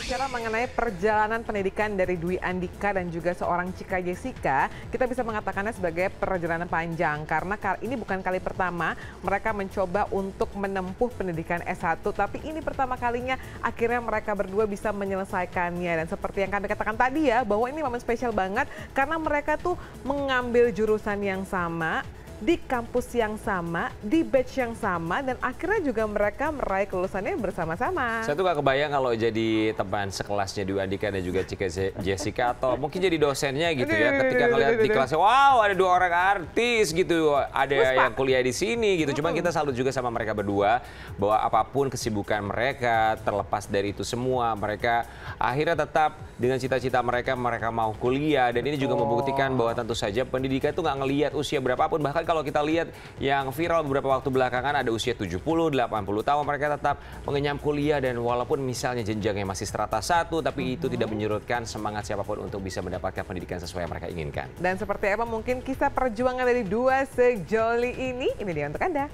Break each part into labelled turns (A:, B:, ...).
A: Bicara mengenai perjalanan pendidikan dari Dwi Andika dan juga seorang Chika Jessica, kita bisa mengatakannya sebagai perjalanan panjang karena ini bukan kali pertama mereka mencoba untuk menempuh pendidikan S1, tapi ini pertama kalinya akhirnya mereka berdua bisa menyelesaikannya. Dan seperti yang kami katakan tadi ya, bahwa ini momen spesial banget karena mereka tuh mengambil jurusan yang sama, di kampus yang sama, di batch yang sama, dan akhirnya juga mereka meraih kelulusannya bersama-sama.
B: Saya tuh gak kebayang kalau jadi teman sekelasnya Dwi Andika dan juga Chika Jessica atau mungkin jadi dosennya gitu ya. Ketika ngeliat di kelasnya, wow ada 2 orang artis gitu, ada yang kuliah di sini gitu. Cuma kita salut juga sama mereka berdua bahwa apapun kesibukan mereka, terlepas dari itu semua, mereka akhirnya tetap dengan cita-cita mereka mau kuliah. Dan ini juga membuktikan bahwa tentu saja pendidikan itu nggak ngelihat usia berapapun. Bahkan kalau kita lihat yang viral beberapa waktu belakangan ada usia 70, 80 tahun, mereka tetap mengenyam kuliah. Dan walaupun misalnya jenjangnya masih strata 1, tapi itu tidak menyurutkan semangat siapapun untuk bisa mendapatkan pendidikan sesuai yang mereka inginkan.
A: Dan seperti apa mungkin kisah perjuangan dari dua sejoli ini dia untuk Anda.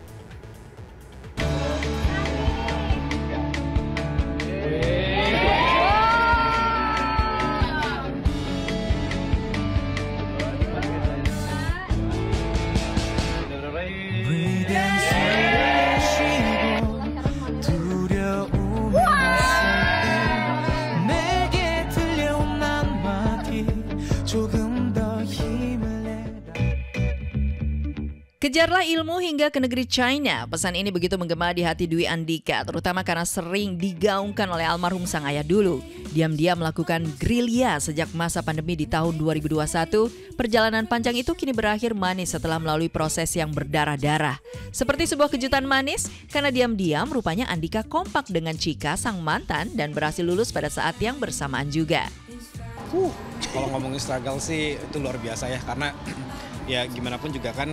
C: Kejarlah ilmu hingga ke negeri China. Pesan ini begitu menggema di hati Dwi Andika, terutama karena sering digaungkan oleh almarhum sang ayah dulu. Diam-diam melakukan gerilya sejak masa pandemi di tahun 2021. Perjalanan panjang itu kini berakhir manis setelah melalui proses yang berdarah-darah. Seperti sebuah kejutan manis, karena diam-diam rupanya Andika kompak dengan Chika, sang mantan, dan berhasil lulus pada saat yang bersamaan juga.
D: Kalau ngomongin struggle sih itu luar biasa ya, karena ya gimana pun juga kan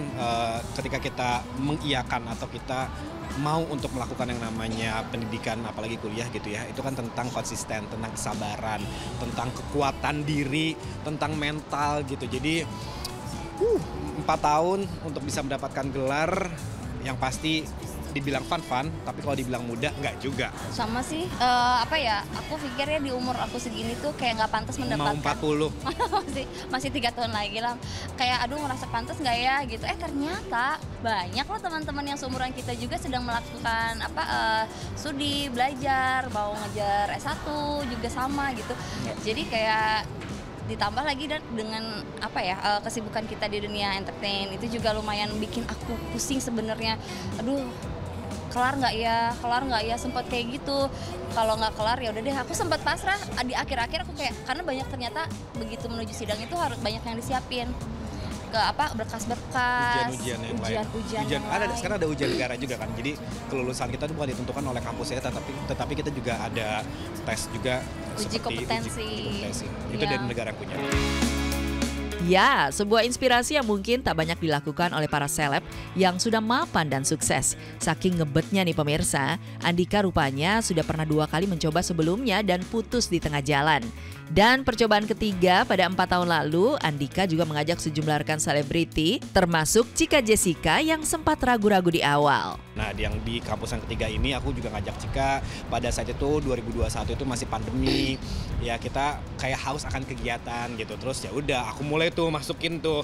D: ketika kita mengiyakan atau kita mau untuk melakukan yang namanya pendidikan, apalagi kuliah gitu ya, itu kan tentang konsisten, tentang kesabaran, tentang kekuatan diri, tentang mental gitu. Jadi 4 tahun untuk bisa mendapatkan gelar yang pasti dibilang fun, tapi kalau dibilang mudah enggak juga.
E: Sama sih, aku pikirnya di umur aku segini tuh kayak nggak pantas mendapatkan.
D: Mau 40.
E: masih 3 tahun lagi lah. Kayak aduh ngerasa pantas nggak ya gitu. Ternyata banyak loh teman-teman yang seumuran kita juga sedang melakukan studi, belajar, mau ngejar S1 juga sama gitu. Jadi kayak ditambah lagi dengan kesibukan kita di dunia entertain itu juga lumayan bikin aku pusing sebenarnya. Aduh, kelar nggak ya, sempat kayak gitu. Kalau nggak kelar ya udah deh, aku sempat pasrah. Di akhir-akhir aku kayak, karena banyak ternyata begitu menuju sidang itu harus banyak yang disiapin ke berkas-berkas,
D: ujian ada. Sekarang ada ujian negara juga kan, jadi kelulusan kita itu bukan ditentukan oleh kampus ya, tetapi kita juga ada tes juga,
E: uji kompetensi.
D: Itu dari negara punya.
C: Ya, sebuah inspirasi yang mungkin tak banyak dilakukan oleh para seleb yang sudah mapan dan sukses. Saking ngebetnya nih pemirsa, Andika rupanya sudah pernah 2 kali mencoba sebelumnya dan putus di tengah jalan. Dan percobaan ketiga pada 4 tahun lalu, Andika juga mengajak sejumlah rekan selebriti, termasuk Chika Jessica yang sempat ragu-ragu di awal.
D: Nah, yang di kampus yang ketiga ini aku juga ngajak Chika. Pada saat itu 2021 itu masih pandemi, ya kita kayak haus akan kegiatan gitu. Terus ya udah, aku mulai tuh masukin tuh,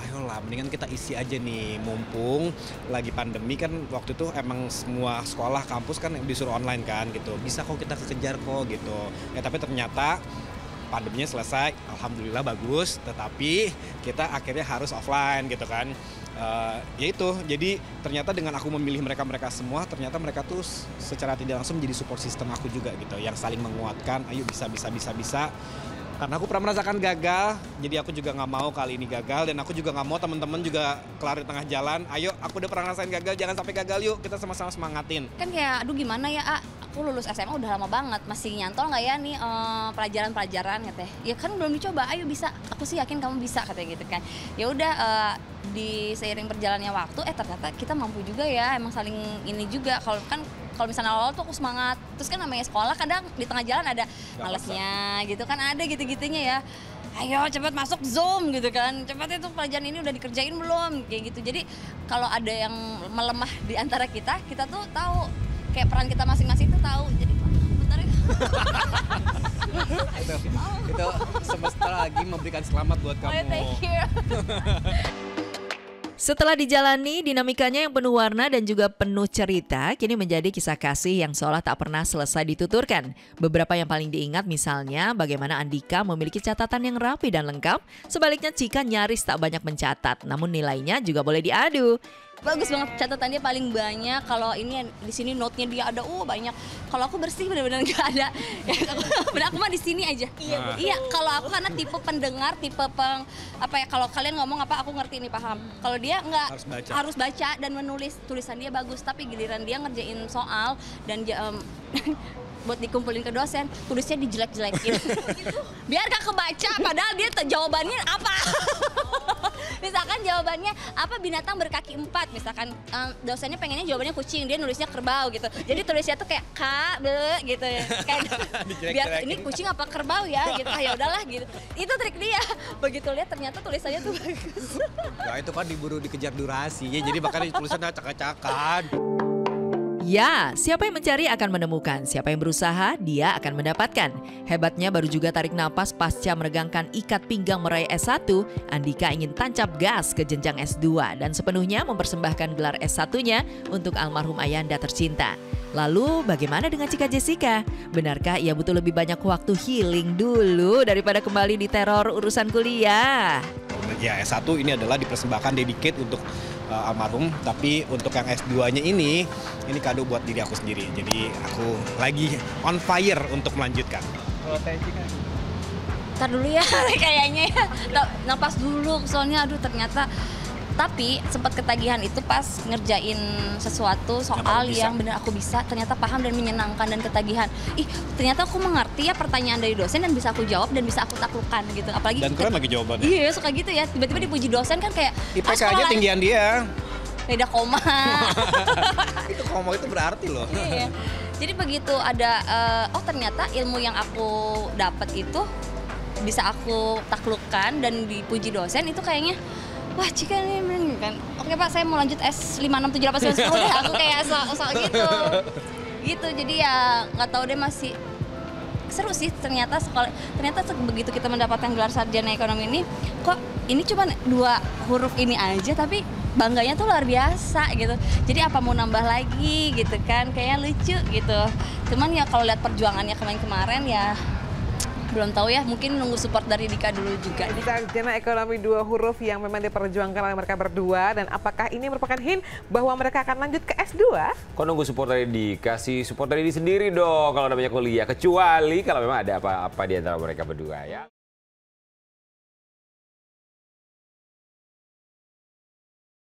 D: ayolah mendingan kita isi aja nih, mumpung lagi pandemi kan. Waktu itu emang semua sekolah kampus kan disuruh online kan gitu, bisa kok kita kejar kok gitu ya. Tapi ternyata pandeminya selesai, alhamdulillah bagus, tetapi kita akhirnya harus offline gitu kan. Ya itu, jadi ternyata dengan aku memilih mereka semua, ternyata mereka tuh secara tidak langsung menjadi support system aku juga gitu, yang saling menguatkan, ayo bisa. Karena aku pernah merasakan gagal, jadi aku juga nggak mau kali ini gagal, dan aku juga nggak mau teman-teman juga kelar di tengah jalan. Ayo, aku udah pernah ngerasain gagal, jangan sampai gagal yuk, kita sama-sama semangatin.
E: Kan kayak, aduh gimana ya, aku lulus SMA udah lama banget, masih nyantol nggak ya nih pelajaran-pelajaran katanya. Ya kan belum dicoba, ayo bisa, aku sih yakin kamu bisa katanya gitu kan. Ya udah, di seiring berjalannya waktu, ternyata kita mampu juga ya, emang saling ini juga. Kalau misalnya awal tuh aku semangat, terus kan namanya sekolah kadang di tengah jalan ada malesnya gitu kan, ada gitu-gitunya ya. Ayo cepet masuk Zoom gitu kan, cepet itu pelajaran ini udah dikerjain belum, kayak gitu. Jadi kalau ada yang melemah di antara kita tuh tahu, kayak peran kita masing-masing tuh tahu. Jadi bentar ya.
D: lagi memberikan selamat buat
E: Oh,
D: kamu.
E: thank you.
C: Setelah dijalani, dinamikanya yang penuh warna dan juga penuh cerita kini menjadi kisah kasih yang seolah tak pernah selesai dituturkan. Beberapa yang paling diingat misalnya bagaimana Andika memiliki catatan yang rapi dan lengkap, sebaliknya Cika nyaris tak banyak mencatat, namun nilainya juga boleh diadu.
E: Bagus banget, catatannya paling banyak. Kalau ini di sini note-nya dia ada banyak. Kalau aku bersih benar-benar nggak ada. Ya, aku mah di sini aja. Iya, kalau aku karena tipe pendengar, apa ya, kalau kalian ngomong apa aku ngerti ini paham. Kalau dia nggak
D: Harus baca.
E: dan menulis, tulisan dia bagus, tapi giliran dia ngerjain soal dan buat dikumpulin ke dosen, tulisnya dijelek-jelekin. Biar gak kebaca, padahal dia jawabannya apa. Misalkan jawabannya apa, binatang berkaki 4. Misalkan dosennya pengennya jawabannya kucing, dia nulisnya kerbau gitu. Jadi tulisnya tuh kayak gitu ya. Kayak biar ini kucing apa kerbau ya gitu. Ya udahlah gitu. Itu trik dia. Begitu lihat ternyata tulisannya tuh bagus.
D: Ya itu kan diburu dikejar durasi ya, jadi makanya tulisannya acak-acakan.
C: Ya, siapa yang mencari akan menemukan, siapa yang berusaha dia akan mendapatkan. Hebatnya baru juga tarik napas pasca meregangkan ikat pinggang meraih S1, Andika ingin tancap gas ke jenjang S2 dan sepenuhnya mempersembahkan gelar S1-nya untuk almarhum ayahanda tercinta. Lalu bagaimana dengan Cika Jessica? Benarkah ia butuh lebih banyak waktu healing dulu daripada kembali diteror urusan kuliah?
D: Ya S1 ini adalah dipersembahkan dedicate untuk almarhum, tapi untuk yang S2-nya ini kado buat diri aku sendiri. Jadi aku lagi on fire untuk melanjutkan. Kalau Cika?
E: Ntar dulu ya, kayaknya ya. Napas dulu, soalnya aduh ternyata. Tapi sempat ketagihan itu pas ngerjain sesuatu soal yang benar aku bisa, ternyata paham dan menyenangkan dan ketagihan. Ternyata aku mengerti ya pertanyaan dari dosen dan bisa aku jawab dan bisa aku taklukkan gitu. Apalagi
D: dan keren lagi jawabannya.
E: Iya, suka gitu ya. Tiba-tiba dipuji dosen kan kayak
D: IPK aja tinggian dia.
E: Beda koma.
D: Itu koma itu berarti loh.
E: Iya. Jadi begitu ada ternyata ilmu yang aku dapat itu bisa aku taklukkan dan dipuji dosen, itu kayaknya wah Cika ini kan. Oke Pak, saya mau lanjut S 5, 6, 7, 8, 9, 10 deh. Aku kayak sok gitu. Gitu, jadi ya nggak tahu deh, masih seru sih ternyata sekolah. Ternyata begitu kita mendapatkan gelar sarjana ekonomi ini, kok ini cuma 2 huruf ini aja tapi bangganya tuh luar biasa gitu. Jadi apa mau nambah lagi gitu kan, kayaknya lucu gitu. Cuman ya kalau lihat perjuangannya kemarin ya belum tahu ya, mungkin nunggu support dari Dika dulu juga.
A: Sarjana ekonomi 2 huruf yang memang diperjuangkan oleh mereka berdua, dan apakah ini merupakan hint bahwa mereka akan lanjut ke S2?
B: Kok nunggu support dari Dika sih? Support dari diri sendiri dong kalau namanya kuliah. Kecuali kalau memang ada apa-apa di antara mereka berdua ya.